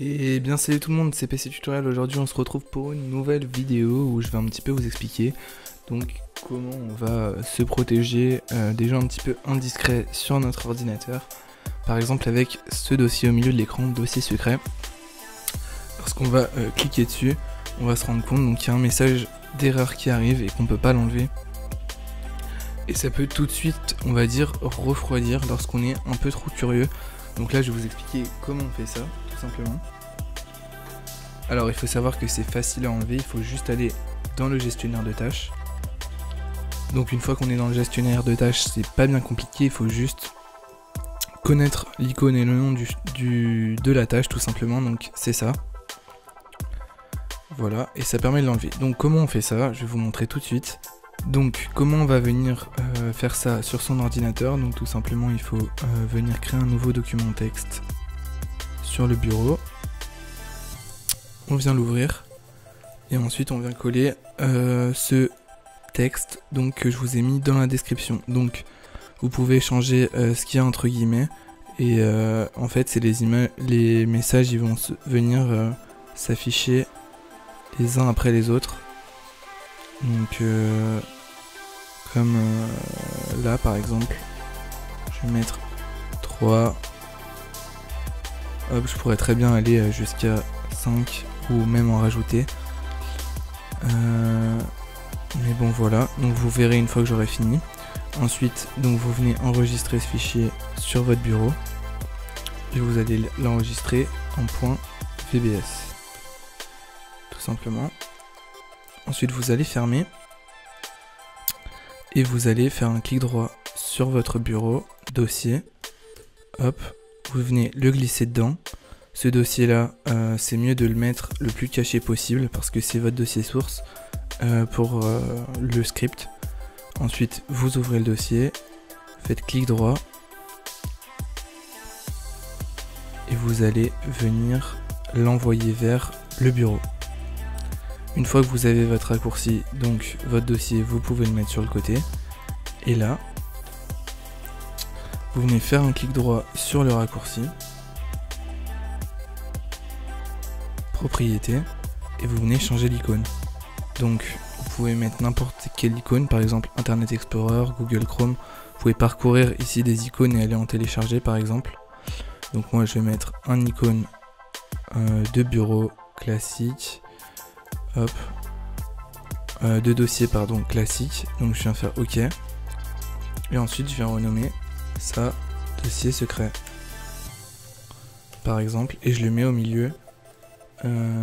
Et bien salut tout le monde, c'est PC Tutorial. Aujourd'hui on se retrouve pour une nouvelle vidéo où je vais un petit peu vous expliquer donc comment on va se protéger des gens un petit peu indiscrets sur notre ordinateur. Par exemple avec ce dossier au milieu de l'écran, dossier secret. Lorsqu'on va cliquer dessus, on va se rendre compte donc qu'il y a un message d'erreur qui arrive et qu'on peut pas l'enlever. Et ça peut tout de suite, on va dire, refroidir lorsqu'on est un peu trop curieux. Donc là je vais vous expliquer comment on fait ça, tout simplement. Alors il faut savoir que c'est facile à enlever, il faut juste aller dans le gestionnaire de tâches. Donc une fois qu'on est dans le gestionnaire de tâches, c'est pas bien compliqué, il faut juste connaître l'icône et le nom de la tâche tout simplement, donc c'est ça. Voilà, et ça permet de l'enlever. Donc comment on fait ça? Je vais vous montrer tout de suite. Donc comment on va venir faire ça sur son ordinateur? Donc tout simplement il faut venir créer un nouveau document texte sur le bureau. On vient l'ouvrir et ensuite on vient coller ce texte donc que je vous ai mis dans la description. Donc vous pouvez changer ce qu'il y a entre guillemets et en fait c'est les messages ils vont venir s'afficher les uns après les autres. Donc comme là par exemple, je vais mettre 3, hop, je pourrais très bien aller jusqu'à 5 ou même en rajouter. Mais bon voilà, donc vous verrez une fois que j'aurai fini. Ensuite, donc vous venez enregistrer ce fichier sur votre bureau et vous allez l'enregistrer en .vbs, tout simplement. Ensuite, vous allez fermer et vous allez faire un clic droit sur votre bureau, dossier, hop, vous venez le glisser dedans. Ce dossier là, c'est mieux de le mettre le plus caché possible parce que c'est votre dossier source pour le script. Ensuite, vous ouvrez le dossier, faites clic droit et vous allez venir l'envoyer vers le bureau. Une fois que vous avez votre raccourci, donc votre dossier, vous pouvez le mettre sur le côté. Et là, vous venez faire un clic droit sur le raccourci, propriété, et vous venez changer l'icône. Donc vous pouvez mettre n'importe quelle icône, par exemple Internet Explorer, Google Chrome. Vous pouvez parcourir ici des icônes et aller en télécharger par exemple. Donc moi je vais mettre un icône de bureau classique. Hop, de dossier pardon classique, donc je viens faire OK et ensuite je viens renommer ça dossier secret par exemple et je le mets au milieu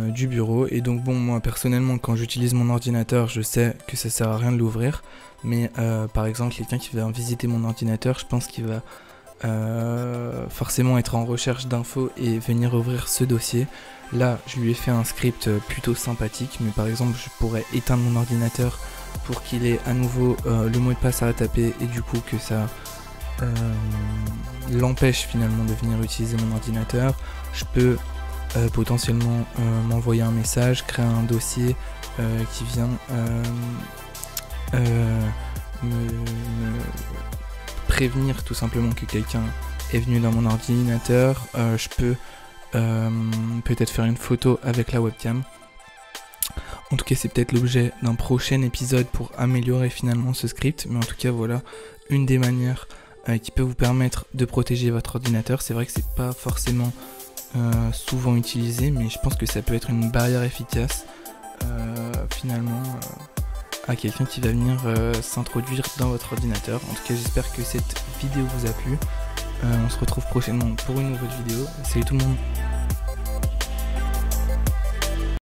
du bureau. Et donc bon, moi personnellement quand j'utilise mon ordinateur je sais que ça sert à rien de l'ouvrir, mais par exemple quelqu'un qui va visiter mon ordinateur, je pense qu'il va forcément être en recherche d'infos et venir ouvrir ce dossier. Là je lui ai fait un script plutôt sympathique, mais par exemple je pourrais éteindre mon ordinateur pour qu'il ait à nouveau le mot de passe à taper et du coup que ça l'empêche finalement de venir utiliser mon ordinateur. Je peux potentiellement m'envoyer un message, créer un dossier qui vient me prévenir tout simplement que quelqu'un est venu dans mon ordinateur. Je peux peut-être faire une photo avec la webcam. En tout cas c'est peut-être l'objet d'un prochain épisode pour améliorer finalement ce script, mais en tout cas voilà une des manières qui peut vous permettre de protéger votre ordinateur. C'est vrai que c'est pas forcément souvent utilisé, mais je pense que ça peut être une barrière efficace finalement à quelqu'un qui va venir s'introduire dans votre ordinateur. En tout cas j'espère que cette vidéo vous a plu. On se retrouve prochainement pour une nouvelle vidéo. Salut tout le monde.